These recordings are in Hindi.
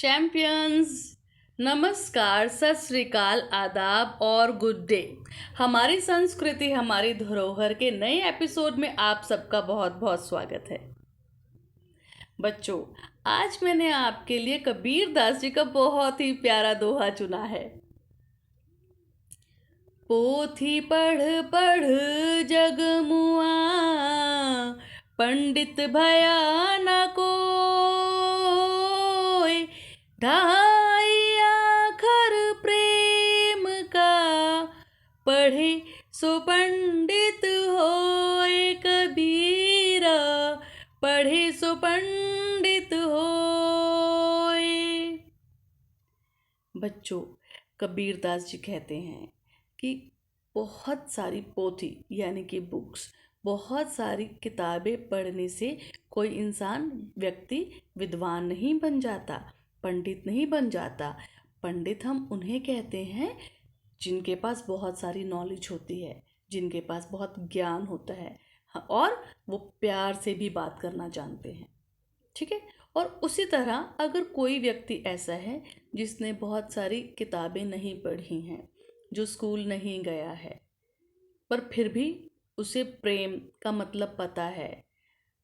चैंपियंस, नमस्कार, सत श्री अकाल, आदाब और गुड डे। हमारी संस्कृति हमारी धरोहर के नए एपिसोड में आप सबका बहुत बहुत स्वागत है। बच्चों, आज मैंने आपके लिए कबीर दास जी का बहुत ही प्यारा दोहा चुना है। पोथी पढ़ पढ़ जग मुआ, पंडित भया न कोय, ढाई आखर प्रेम का, पढ़े सो पंडित होए कबीरा, पढ़े सो पंडित होए। बच्चों, कबीर दास जी कहते हैं कि बहुत सारी पोथी यानी कि बुक्स, बहुत सारी किताबें पढ़ने से कोई इंसान व्यक्ति विद्वान नहीं बन जाता, पंडित नहीं बन जाता। पंडित हम उन्हें कहते हैं जिनके पास बहुत सारी नॉलेज होती है, जिनके पास बहुत ज्ञान होता है और वो प्यार से भी बात करना जानते हैं। ठीक है। और उसी तरह अगर कोई व्यक्ति ऐसा है जिसने बहुत सारी किताबें नहीं पढ़ी हैं, जो स्कूल नहीं गया है, पर फिर भी उसे प्रेम का मतलब पता है,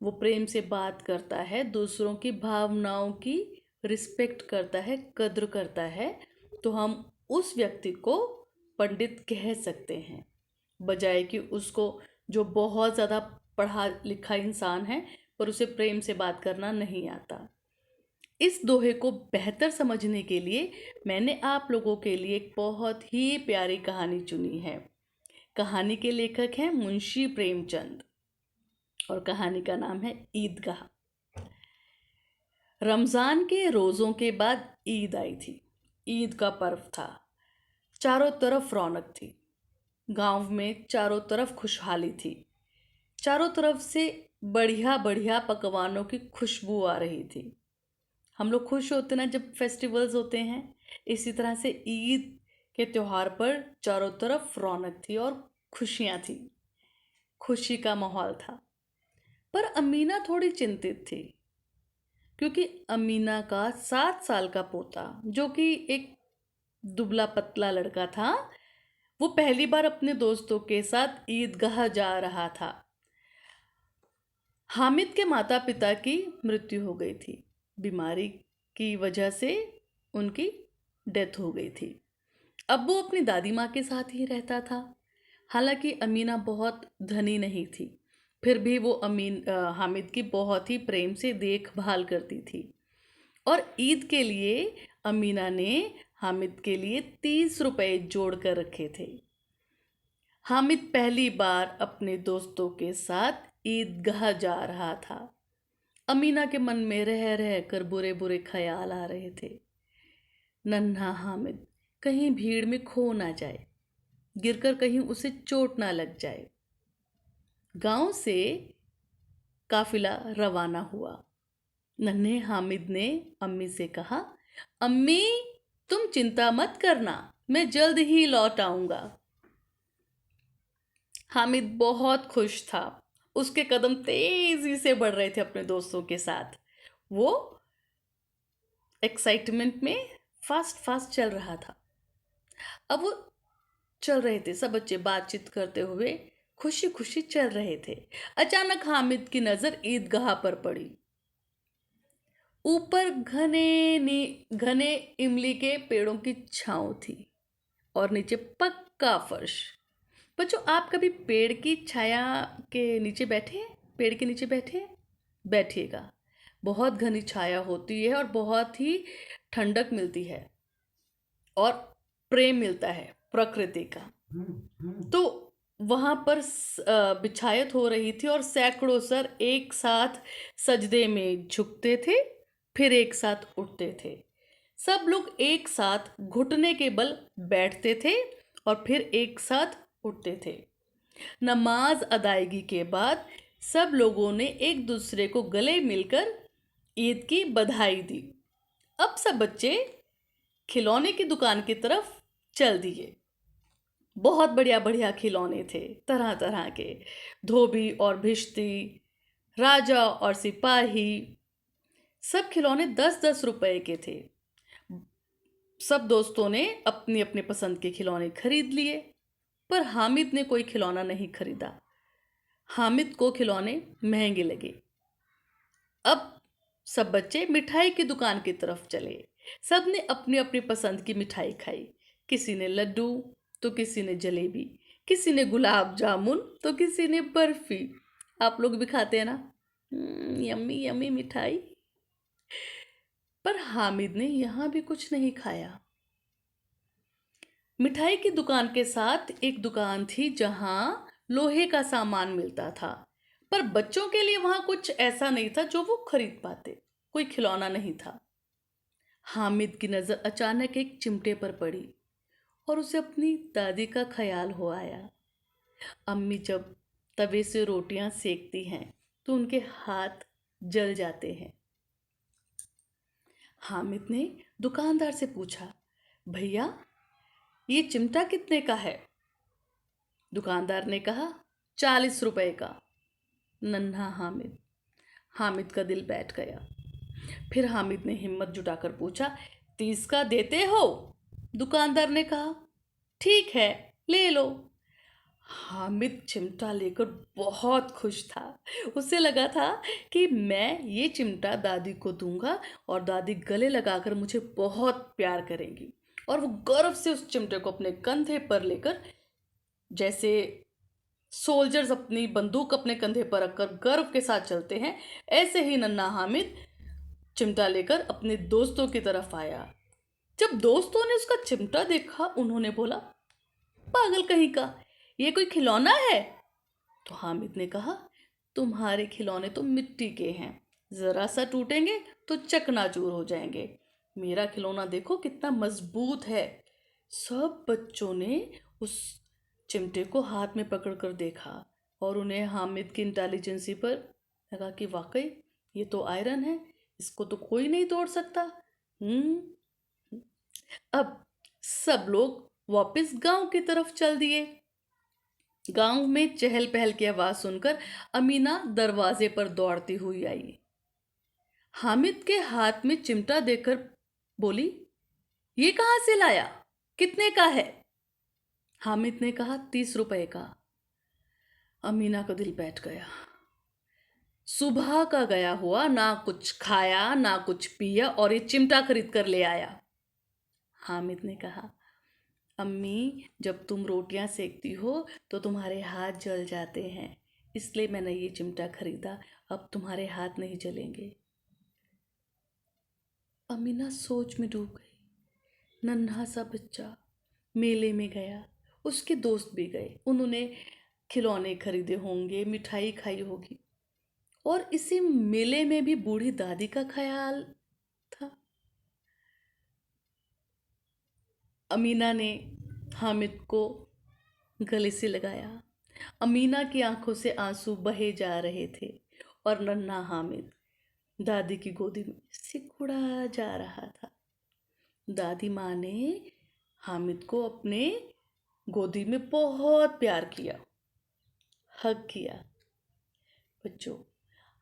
वो प्रेम से बात करता है, दूसरों की भावनाओं की रिस्पेक्ट करता है, कद्र करता है, तो हम उस व्यक्ति को पंडित कह सकते हैं, बजाय कि उसको जो बहुत ज़्यादा पढ़ा लिखा इंसान है पर उसे प्रेम से बात करना नहीं आता। इस दोहे को बेहतर समझने के लिए मैंने आप लोगों के लिए एक बहुत ही प्यारी कहानी चुनी है। कहानी के लेखक हैं मुंशी प्रेमचंद और कहानी का नाम है ईदगाह। रमज़ान के रोज़ों के बाद ईद आई थी। ईद का पर्व था। चारों तरफ रौनक थी। गांव में चारों तरफ खुशहाली थी। चारों तरफ से बढ़िया बढ़िया पकवानों की खुशबू आ रही थी। हम लोग खुश होते ना जब फेस्टिवल्स होते हैं, इसी तरह से ईद के त्यौहार पर चारों तरफ रौनक थी और खुशियाँ थी, खुशी का माहौल था। पर अमीना थोड़ी चिंतित थी, क्योंकि अमीना का 7 साल का पोता, जो कि एक दुबला पतला लड़का था, वो पहली बार अपने दोस्तों के साथ ईदगाह जा रहा था। हामिद के माता पिता की मृत्यु हो गई थी। बीमारी की वजह से उनकी डेथ हो गई थी। अब वो अपनी दादी माँ के साथ ही रहता था। हालांकि अमीना बहुत धनी नहीं थी, फिर भी वो हामिद की बहुत ही प्रेम से देखभाल करती थी। और ईद के लिए अमीना ने हामिद के लिए 30 रुपए जोड़ कर रखे थे। हामिद पहली बार अपने दोस्तों के साथ ईदगाह जा रहा था। अमीना के मन में रह रह कर बुरे बुरे ख्याल आ रहे थे। नन्हा हामिद कहीं भीड़ में खो ना जाए, गिरकर कहीं उसे चोट ना लग जाए। गांव से काफिला रवाना हुआ। नन्हे हामिद ने अम्मी से कहा, अम्मी तुम चिंता मत करना, मैं जल्द ही लौट आऊंगा। हामिद बहुत खुश था। उसके कदम तेजी से बढ़ रहे थे अपने दोस्तों के साथ। वो एक्साइटमेंट में फास्ट फास्ट चल रहा था। अब वो चल रहे थे, सब बच्चे बातचीत करते हुए खुशी खुशी चल रहे थे। अचानक हामिद की नजर ईदगाह पर पड़ी। ऊपर घने इमली के पेड़ों की छांव थी और नीचे पक्का फर्श। बच्चों, आप कभी पेड़ की छाया के नीचे बैठे हैं? पेड़ के नीचे बैठे हैं? बैठिएगा। बहुत घनी छाया होती है और बहुत ही ठंडक मिलती है और प्रेम मिलता है प्रकृति का। तो वहां पर बिछायत हो रही थी और सैकड़ों सर एक साथ सजदे में झुकते थे, फिर एक साथ उठते थे। सब लोग एक साथ घुटने के बल बैठते थे और फिर एक साथ उठते थे। नमाज अदायगी के बाद सब लोगों ने एक दूसरे को गले मिलकर ईद की बधाई दी। अब सब बच्चे खिलौने की दुकान की तरफ चल दिए। बहुत बढ़िया बढ़िया खिलौने थे, तरह तरह के, धोबी और भिश्ती, राजा और सिपाही। सब खिलौने 10-10 रुपए के थे। सब दोस्तों ने अपनी अपनी पसंद के खिलौने खरीद लिए, पर हामिद ने कोई खिलौना नहीं खरीदा। हामिद को खिलौने महंगे लगे। अब सब बच्चे मिठाई की दुकान की तरफ चले। सब ने अपनी अपनी पसंद की मिठाई खाई। किसी ने लड्डू तो किसी ने जलेबी, किसी ने गुलाब जामुन तो किसी ने बर्फी। आप लोग भी खाते हैं ना, यम्मी यम्मी मिठाई। पर हामिद ने यहाँ भी कुछ नहीं खाया। मिठाई की दुकान के साथ एक दुकान थी जहां लोहे का सामान मिलता था, पर बच्चों के लिए वहां कुछ ऐसा नहीं था जो वो खरीद पाते। कोई खिलौना नहीं था। हामिद की नजर अचानक एक चिमटे पर पड़ी और उसे अपनी दादी का ख्याल हो आया। अम्मी जब तवे से रोटियां सेकती हैं तो उनके हाथ जल जाते हैं। हामिद ने दुकानदार से पूछा, भैया ये चिमटा कितने का है? दुकानदार ने कहा, 40 रुपए का। नन्हा हामिद, हामिद का दिल बैठ गया। फिर हामिद ने हिम्मत जुटाकर पूछा, 30 का देते हो? दुकानदार ने कहा, ठीक है ले लो। हामिद चिमटा लेकर बहुत खुश था। उसे लगा था कि मैं ये चिमटा दादी को दूंगा और दादी गले लगाकर मुझे बहुत प्यार करेंगी। और वो गर्व से उस चिमटे को अपने कंधे पर लेकर, जैसे सोल्जर्स अपनी बंदूक अपने कंधे पर रखकर गर्व के साथ चलते हैं, ऐसे ही नन्हा हामिद चिमटा लेकर अपने दोस्तों की तरफ आया। जब दोस्तों ने उसका चिमटा देखा, उन्होंने बोला, पागल कहीं का, ये कोई खिलौना है? तो हामिद ने कहा, तुम्हारे खिलौने तो मिट्टी के हैं, जरा सा टूटेंगे तो चकनाचूर हो जाएंगे। मेरा खिलौना देखो कितना मजबूत है। सब बच्चों ने उस चिमटे को हाथ में पकड़कर देखा और उन्हें हामिद की इंटेलिजेंसी पर लगा कि वाकई ये तो आयरन है, इसको तो कोई नहीं तोड़ सकता। अब सब लोग वापस गांव की तरफ चल दिए। गांव में चहल पहल की आवाज सुनकर अमीना दरवाजे पर दौड़ती हुई आई। हामिद के हाथ में चिमटा देखकर बोली, ये कहां से लाया? कितने का है? हामिद ने कहा, 30 रुपए का। अमीना का दिल बैठ गया। सुबह का गया हुआ, ना कुछ खाया ना कुछ पिया, और ये चिमटा खरीद कर ले आया। हामिद ने कहा, अम्मी जब तुम रोटियां सेकती हो तो तुम्हारे हाथ जल जाते हैं, इसलिए मैंने ये चिमटा खरीदा, अब तुम्हारे हाथ नहीं जलेंगे। अमीना सोच में डूब गई। नन्हा सा बच्चा मेले में गया, उसके दोस्त भी गए, उन्होंने खिलौने खरीदे होंगे, मिठाई खाई होगी, और इसी मेले में भी बूढ़ी दादी का ख्याल था। अमीना ने हामिद को गले से लगाया। अमीना की आंखों से आंसू बहे जा रहे थे और नन्हा हामिद दादी की गोदी में सिकुड़ा जा रहा था। दादी माँ ने हामिद को अपने गोदी में बहुत प्यार किया, हग किया। बच्चों,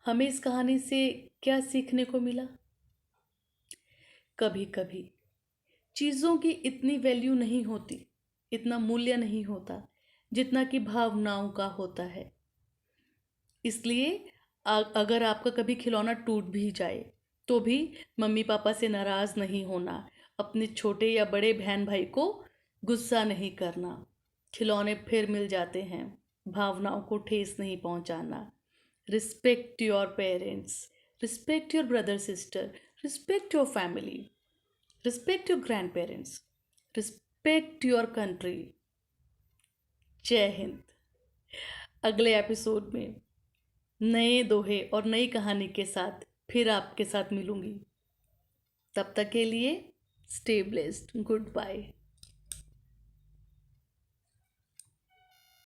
हमें इस कहानी से क्या सीखने को मिला? कभी कभी चीज़ों की इतनी वैल्यू नहीं होती, इतना मूल्य नहीं होता जितना कि भावनाओं का होता है। इसलिए अगर आपका कभी खिलौना टूट भी जाए तो भी मम्मी पापा से नाराज़ नहीं होना, अपने छोटे या बड़े बहन भाई को गुस्सा नहीं करना। खिलौने फिर मिल जाते हैं, भावनाओं को ठेस नहीं पहुंचाना। Respect your parents, respect your brother sister, respect your family, respect your grand parents, respect your country. जय हिंद। अगले एपिसोड में नए दोहे और नई कहानी के साथ फिर आपके साथ मिलूंगी। तब तक के लिए स्टे ब्लेस्ड, गुड बाय।